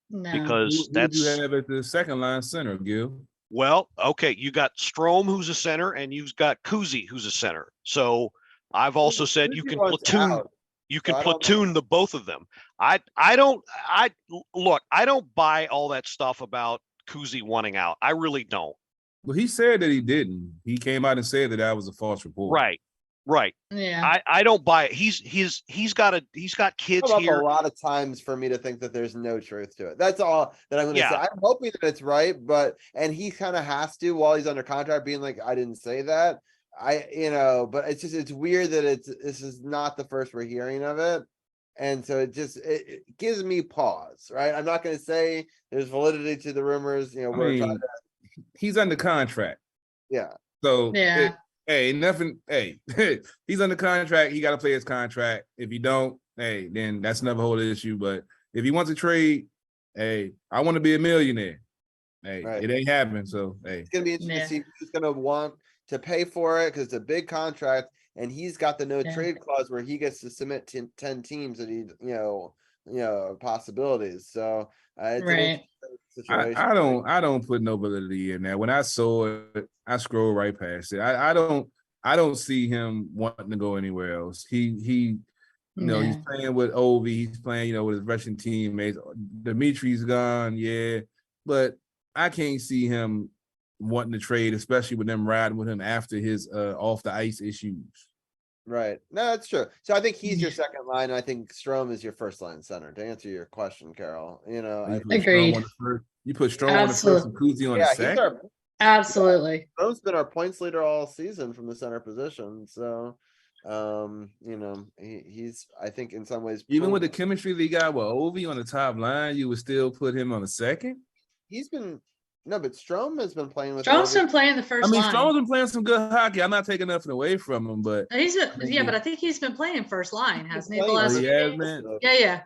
No. Because who do you have at the second line center, Gil? Well, okay, you got Strome, who's a center, and you've got Kuzi, who's a center. So I've also said you can platoon. You can platoon the both of them. I don't buy all that stuff about Kuzi wanting out. I really don't. Well, he said that he didn't. He came out and said that was a false report. Right. Yeah. I don't buy it. He's got kids here. A lot of times for me to think that there's no truth to it. That's all that I'm going to say. I'm hoping that it's right, and he kind of has to while he's under contract being like, I didn't say that. But it's weird that this is not the first we're hearing of it. And so it gives me pause, right? I'm not going to say there's validity to the rumors. He's under contract. Yeah. So he's under contract. He got to play his contract. If he don't, then that's another whole issue. But if he wants to trade, I want to be a millionaire. It ain't happening. So it's gonna be interesting to see who's gonna want to pay for it because it's a big contract. And he's got the no trade clause where he gets to submit 10 teams that he, possibilities. So it's I don't put no validity in that. When I saw it, I scrolled right past it. I don't see him wanting to go anywhere else. He's playing with Ovi. He's playing, with his Russian teammates. Dimitri's gone, but I can't see him wanting to trade, especially with them riding with him after his off the ice issues. Right. No, that's true. So I think he's your second line, and I think Strome is your first line center. To answer your question, Carol, You put Agreed. Strome on the first. You put Strome on the first and Kuzi on the he's second. Absolutely. Strome's been our points leader all season from the center position. So, he's I think in some ways Even with the chemistry that he got with Ovi on the top line, you would still put him on the second. He's been but Strome has been playing with. Strome's been playing the first line. Strome's been playing some good hockey. I'm not taking nothing away from him, but but I think he's been playing first line, hasn't he? The last he has, man. Yeah.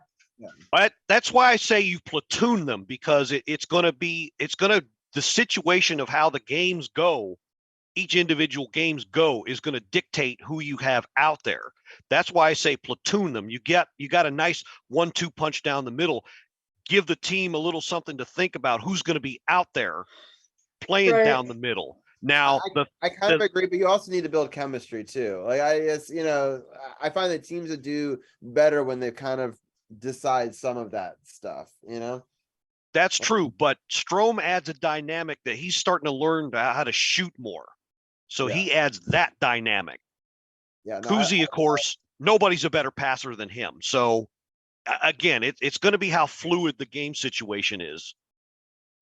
But that's why I say you platoon them, because it's going to the situation of how the games go, each individual games go, is going to dictate who you have out there. That's why I say platoon them. You got a nice 1-2 punch down the middle. Give the team a little something to think about who's going to be out there playing down the middle. Now, I kind of agree, but you also need to build chemistry too. Like I guess, I find that teams that do better when they kind of decide some of that stuff, That's true, but Strome adds a dynamic that he's starting to learn how to shoot more. So he adds that dynamic. Yeah. Kuzi, of course, nobody's a better passer than him. So again, it's going to be how fluid the game situation is.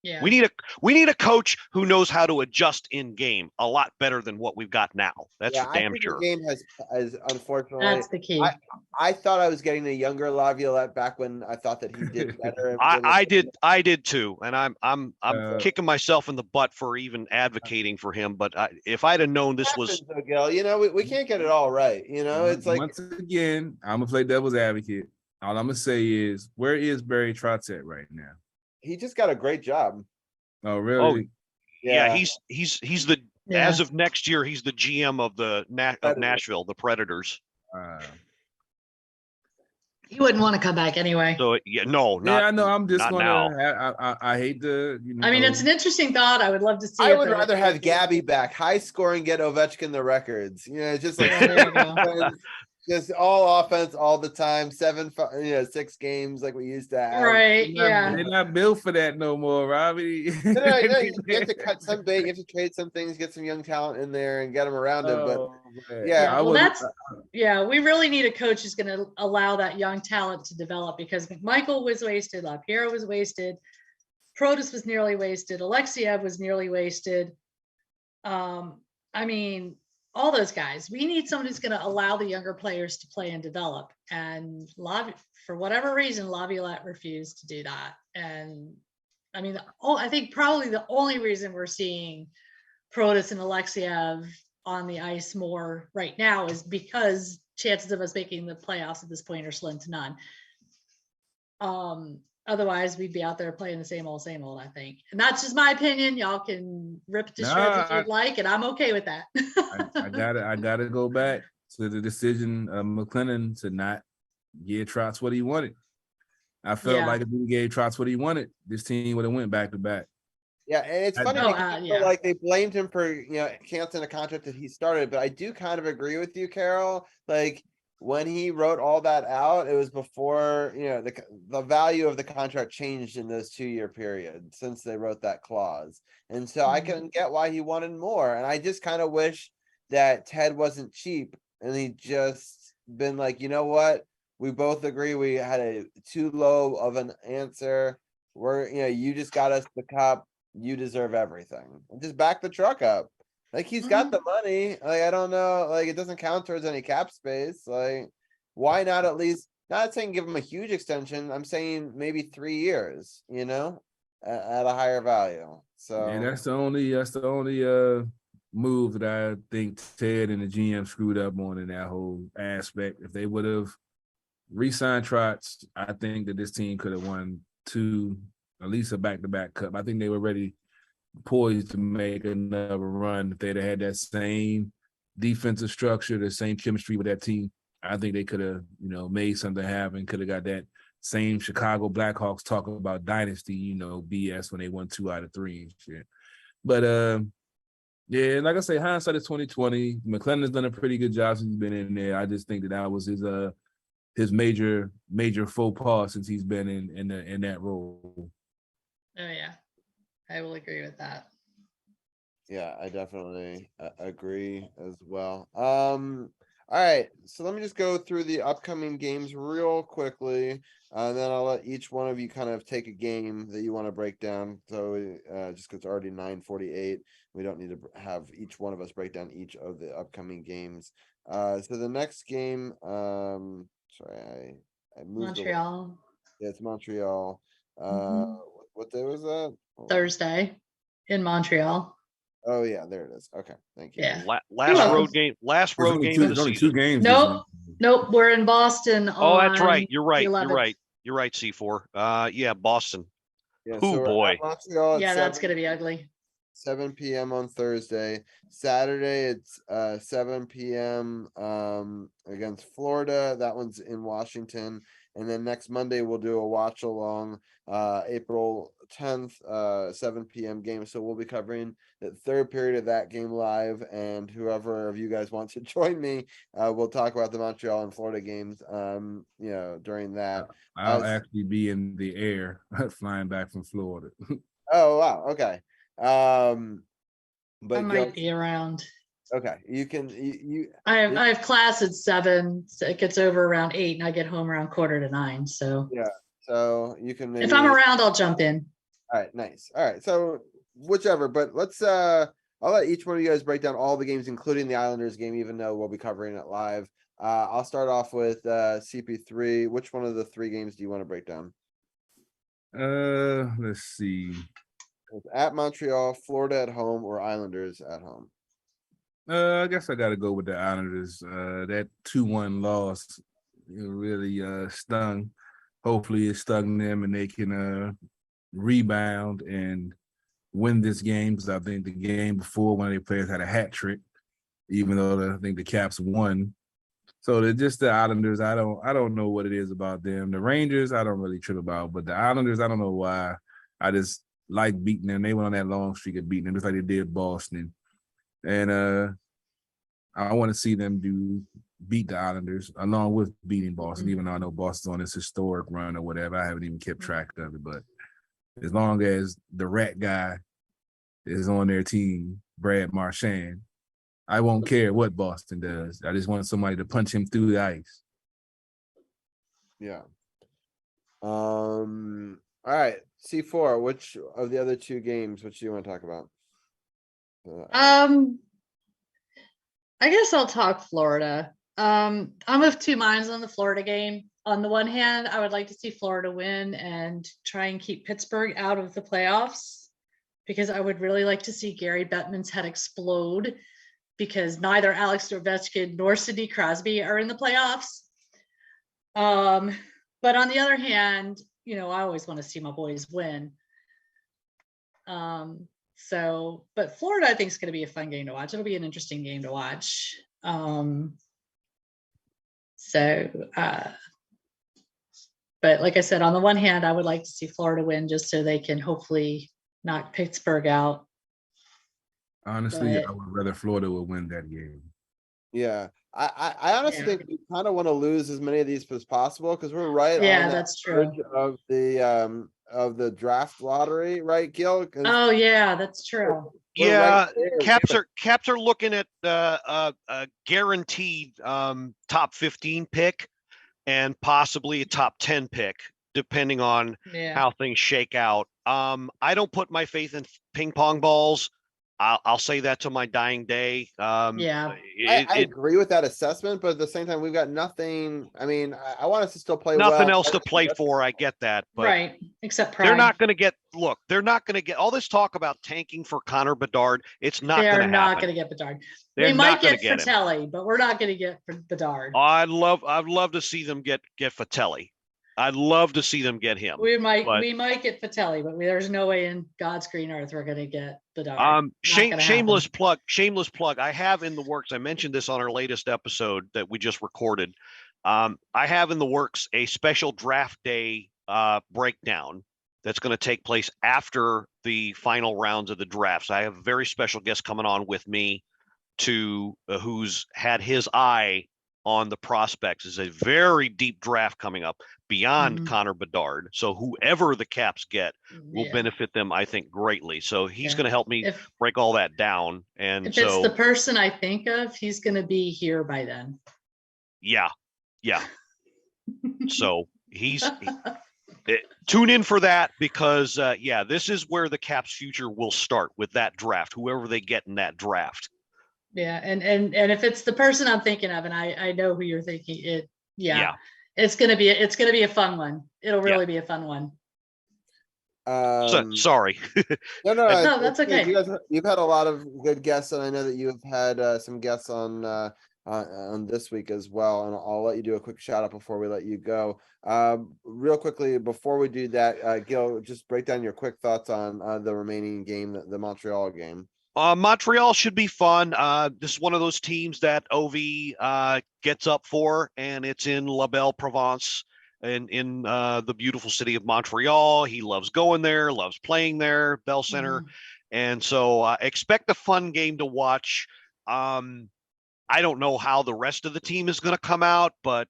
Yeah. We need a coach who knows how to adjust in game a lot better than what we've got now. That's for damn sure. The game has unfortunately. That's the key. I thought I was getting a younger Laviolette back when I thought that he did better. I did too, and I'm kicking myself in the butt for even advocating for him. But if I'd have known this was, Gil, we can't get it all right. It's like, once again, I'm gonna play devil's advocate. All I'm gonna say is, where is Barry Trotz at right now? He just got a great job. Oh, really? Yeah, he's the as of next year, he's the GM of of Nashville, the Predators. He wouldn't want to come back anyway. So I know. I'm just gonna. I hate to. I mean, it's an interesting thought. I would love to see. I would rather have Gabby back, high scoring, get Ovechkin the records. Just like there you go. Just all offense all the time, 6 games like we used to have. Right, they're not built for that no more, Robbie. No, you have to cut some bait, you have to trade some things, get some young talent in there and get them around it. But we really need a coach who's going to allow that young talent to develop, because McMichael was wasted, LaPierre was wasted, Protas was nearly wasted, Alexiev was nearly wasted. All those guys. We need somebody who's going to allow the younger players to play and develop. And for whatever reason, Laviolette refused to do that. And I think probably the only reason we're seeing Protas and Alexiev on the ice more right now is because chances of us making the playoffs at this point are slim to none. Otherwise, we'd be out there playing the same old, I think. And that's just my opinion. Y'all can rip it to shreds if you'd like, and I'm okay with that. I gotta go back to the decision of McLennan to not give Trotz what he wanted. I felt like if we gave Trotz what he wanted, this team would have went back to back. Yeah, and it's funny like they blamed him for canceling a contract that he started, but I do kind of agree with you, Carol. Like, when he wrote all that out, it was before the value of the contract changed in those 2-year period since they wrote that clause. And so I can get why he wanted more. And I just kind of wish that Ted wasn't cheap and he just been like, you know what? We both agree we had a too low of an answer. You just got us the cup. You deserve everything. And just back the truck up. Like, he's got the money. Like, I don't know. Like, it doesn't count towards any cap space. Like, why not at least, not saying give him a huge extension. I'm saying maybe 3 years, at a higher value. So yeah, that's the only move that I think Ted and the GM screwed up on in that whole aspect. If they would have re-signed Trotz, I think that this team could have won at least a back-to-back cup. I think they were poised to make another run if they'd have had that same defensive structure, the same chemistry with that team. I think they could have, made something happen. Could have got that same Chicago Blackhawks talk about dynasty, BS when they won 2 out of 3 and shit. But like I say, hindsight is 2020. McLennan's done a pretty good job since he's been in there. I just think that was his major faux pas since he's been in that role. Oh yeah. I will agree with that. Yeah, I definitely agree as well. All right, so let me just go through the upcoming games real quickly, and then I'll let each one of you kind of take a game that you want to break down. So, just because it's already 9:48, we don't need to have each one of us break down each of the upcoming games. So the next game, sorry, I moved away. Montreal, Yeah, it's Montreal. Mhm. What day was that? Hold on. Thursday in Montreal. Oh yeah, there it is. Okay, thank you. Yeah. Last welcome. road game. Last There's road game of the there's only season. 2 games this Nope. week. Nope. We're in Boston Oh, that's right. on You're the right. You're 11th. right. You're right, C4. Yeah, Boston. Yeah, Oh so we're boy. at Montreal at Yeah, that's 7 gonna be ugly. 7 p.m. on Thursday. Saturday it's 7 p.m. Against Florida. That one's in Washington. And then next Monday we'll do a watch along April 10th, 7 p.m. game. So we'll be covering the third period of that game live. And whoever of you guys wants to join me, we'll talk about the Montreal and Florida games during that. I'll actually be in the air flying back from Florida. Oh wow, okay. I But might be around. okay, you can you I have class at 7, so it gets over around 8, and I get home around 8:45. So yeah, so you can maybe if I'm around, I'll jump in. all right, nice. All right, so whichever, but let's I'll let each one of you guys break down all the games, including the Islanders game, even though we'll be covering it live. I'll start off with CP3. Which one of the 3 games do you want to break down? Let's see. It's at Montreal, Florida at home, or Islanders at home? I guess I gotta go with the Islanders. That 2-1 loss, really stung. Hopefully it stung them and they can rebound and win this game, because I think the game before one of their players had a hat trick, even though I think the Caps won. So they're just the Islanders. I don't know what it is about them. The Rangers, I don't really trip about, but the Islanders, I don't know why. I just like beating them. They went on that long streak of beating them, just like they did Boston. And I want to see them beat the Islanders along with beating Boston, even though I know Boston's on this historic run or whatever. I haven't even kept track of it, but as long as the rat guy is on their team, Brad Marchand, I won't care what Boston does. I just want somebody to punch him through the ice. Yeah. All right, C4. Which of the other 2 games? Which do you want to talk about? I guess I'll talk Florida. I'm of 2 minds on the Florida game. On the one hand, I would like to see Florida win and try and keep Pittsburgh out of the playoffs, because I would really like to see Gary Bettman's head explode, because neither Alex Ovechkin nor Sidney Crosby are in the playoffs. But on the other hand, I always want to see my boys win. But Florida, I think, is going to be a fun game to watch. It'll be an interesting game to watch. But like I said, on the one hand, I would like to see Florida win just so they can hopefully knock Pittsburgh out. Honestly, I would rather Florida would win that game. Yeah, I honestly think we kind of want to lose as many of these as possible, because we're right on that's true. of the draft lottery, right, Gil? Oh yeah, that's true. Yeah, Caps are looking at a guaranteed top 15 pick and possibly a top 10 pick, depending on how things shake out. I don't put my faith in ping pong balls. I'll say that to my dying day. I agree with that assessment, but at the same time, we've got nothing. I mean, I want us to still play nothing well. else to play for. I get that, but right, except pride. They're not going to get. Look, they're not going to get all this talk about tanking for Connor Bedard. It's not going to happen. They're not going to get Bedard. They're we might get him. Fratelli, but we're not going to get Bedard. I'd love to see them get Fratelli. I'd love to see them get him. We might get Fratelli, but there's no way in God's green earth we're going to get Bedard. Shameless plug. I have in the works. I mentioned this on our latest episode that we just recorded. I have in the works a special draft day breakdown that's going to take place after the final rounds of the drafts. I have a very special guest coming on with me who's had his eye on the prospects. Is a very deep draft coming up beyond Connor Bedard. So whoever the Caps get will benefit them, I think, greatly. So he's going to help me break all that down. And if it's the person I think of, he's going to be here by then. Yeah. So tune in for that, because this is where the Caps future will start, with that draft, whoever they get in that draft. Yeah, and if it's the person I'm thinking of, and I know who you're thinking, it's gonna be a fun one. It'll really be a fun one. Sorry. No, that's okay. You've had a lot of good guests, and I know that you've had some guests on this week as well. And I'll let you do a quick shout out before we let you go. Real quickly, before we do that, Gil, just break down your quick thoughts on the remaining game, the Montreal game. Montreal should be fun. This is one of those teams that Ovi gets up for, and it's in La Belle Provence, in the beautiful city of Montreal. He loves going there, loves playing there, Bell Center. And so expect a fun game to watch. I don't know how the rest of the team is going to come out, but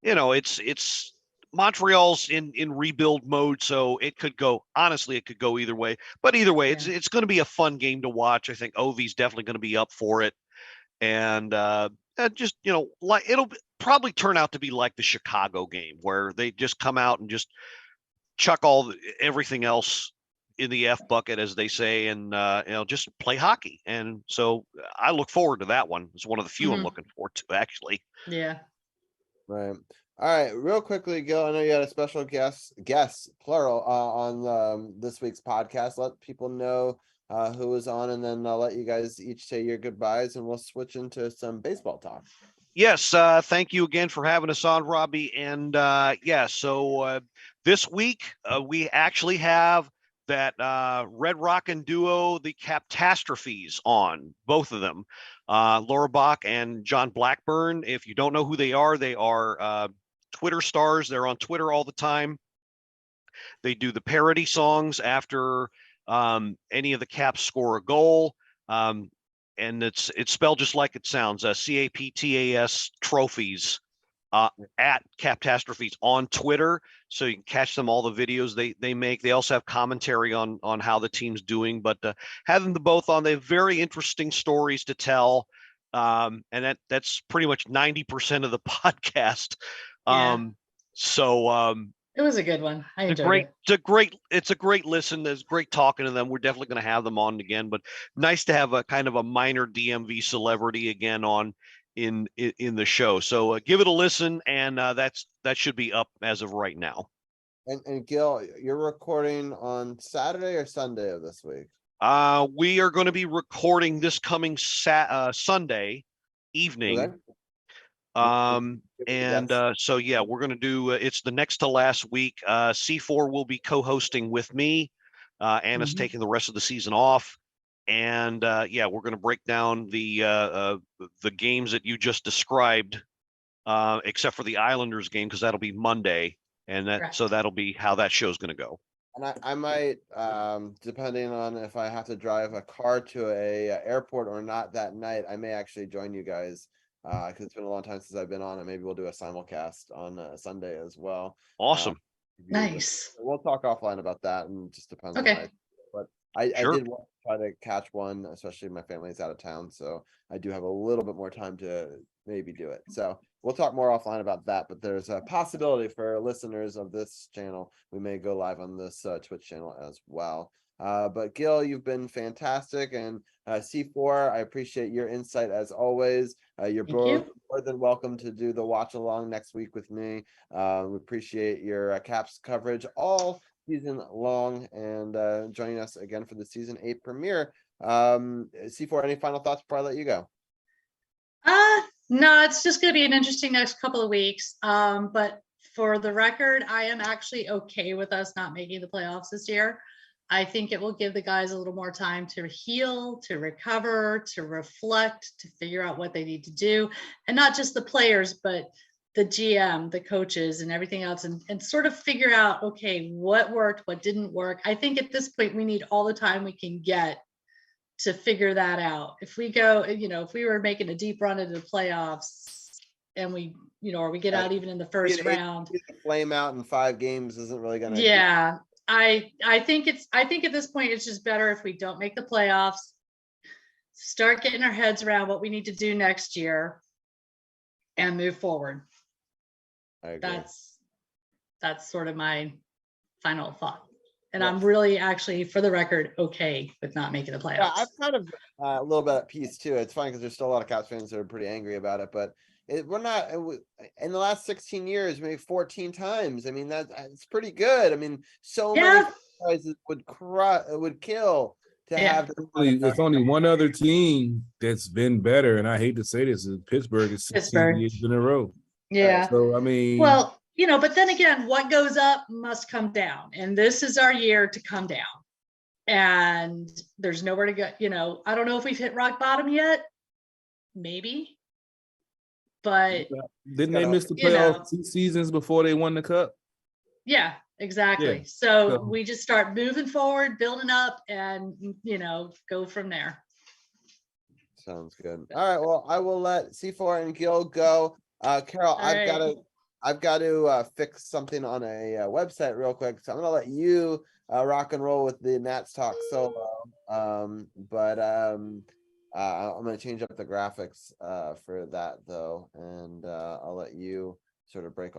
it's Montreal's in rebuild mode, so it could go either way. But either way, it's going to be a fun game to watch. I think Ovi's definitely going to be up for it, and just it'll probably turn out to be like the Chicago game, where they just come out and just chuck everything else in the F bucket, as they say, and just play hockey. And so I look forward to that one. It's one of the few I'm looking forward to, actually. Yeah. Right. All right, real quickly, Gil, I know you had a special guest plural, on this week's podcast. Let people know who was on, and then I'll let you guys each say your goodbyes, and we'll switch into some baseball talk. Yes, thank you again for having us on, Robbie. And so this week we actually have that Red Rockin' duo, the Catastrophes, on, both of them, Laura Bach and John Blackburn. If you don't know who they are Twitter stars. They're on Twitter all the time. They do the parody songs after any of the Caps score a goal. And it's spelled just like it sounds, CAPTAS trophies, at Catastrophes on Twitter. So you can catch them, all the videos they make. They also have commentary on how the team's doing, but having them both on, they have very interesting stories to tell. And that's pretty much 90% of the podcast. It was a good one. I enjoyed it. It's a great listen. There's great talking to them. We're definitely going to have them on again, but nice to have a kind of a minor DMV celebrity again on in the show. So give it a listen, and that should be up as of right now. And Gil, you're recording on Saturday or Sunday of this week? We are going to be recording this coming Sunday evening. Okay. So we're going to do, it's the next to last week. C4 will be co-hosting with me. Anna's taking the rest of the season off. And we're going to break down the games that you just described, except for the Islanders game, because that'll be Monday. And so that'll be how that show's going to go. And I might, depending on if I have to drive a car to a airport or not that night, I may actually join you guys. Because it's been a long time since I've been on, and maybe we'll do a simulcast on Sunday as well. Awesome. Nice. We'll talk offline about that, and just depends. Okay. On life. But I did want to try to catch one, especially my family's out of town, so I do have a little bit more time to maybe do it. So we'll talk more offline about that. But there's a possibility for listeners of this channel, we may go live on this Twitch channel as well. But Gil, you've been fantastic, and C4, I appreciate your insight as always. You're both more than welcome to do the watch along next week with me. We appreciate your Caps coverage all season long, and joining us again for the season 8 premiere. C4, any final thoughts before I let you go? No, it's just going to be an interesting next couple of weeks. But for the record, I am actually okay with us not making the playoffs this year. I think it will give the guys a little more time to heal, to recover, to reflect, to figure out what they need to do. And not just the players, but the GM, the coaches, and everything else, and sort of figure out, okay, what worked, what didn't work. I think at this point, we need all the time we can get to figure that out. If we go, if we were making a deep run into the playoffs, and we, or we get out even in the first round. Flame out in 5 games isn't really gonna. Yeah, I think at this point it's just better if we don't make the playoffs. Start getting our heads around what we need to do next year, and move forward. I agree. That's sort of my final thought. And I'm really, actually, for the record, okay with not making the playoffs. Yeah, I'm kind of a little bit at peace too. It's funny because there's still a lot of Caps fans that are pretty angry about it, but we're not in the last 16 years, maybe 14 times. I mean, it's pretty good. I mean, many franchises would kill to have. It's only one other team that's been better, and I hate to say this, is Pittsburgh. Is 16 years in a row. Yeah. So I mean, well, but then again, what goes up must come down, and this is our year to come down. And there's nowhere to go. I don't know if we've hit rock bottom yet. Maybe. But didn't they miss the playoffs 2 seasons before they won the cup? Yeah, exactly. Yeah. So we just start moving forward, building up, and go from there. Sounds good. All right. Well, I will let C4 and Gil go. Carol, I've got to fix something on a website real quick, so I'm gonna let you rock and roll with the Nats talk solo. But I'm gonna change up the graphics for that though, and I'll let you sort of break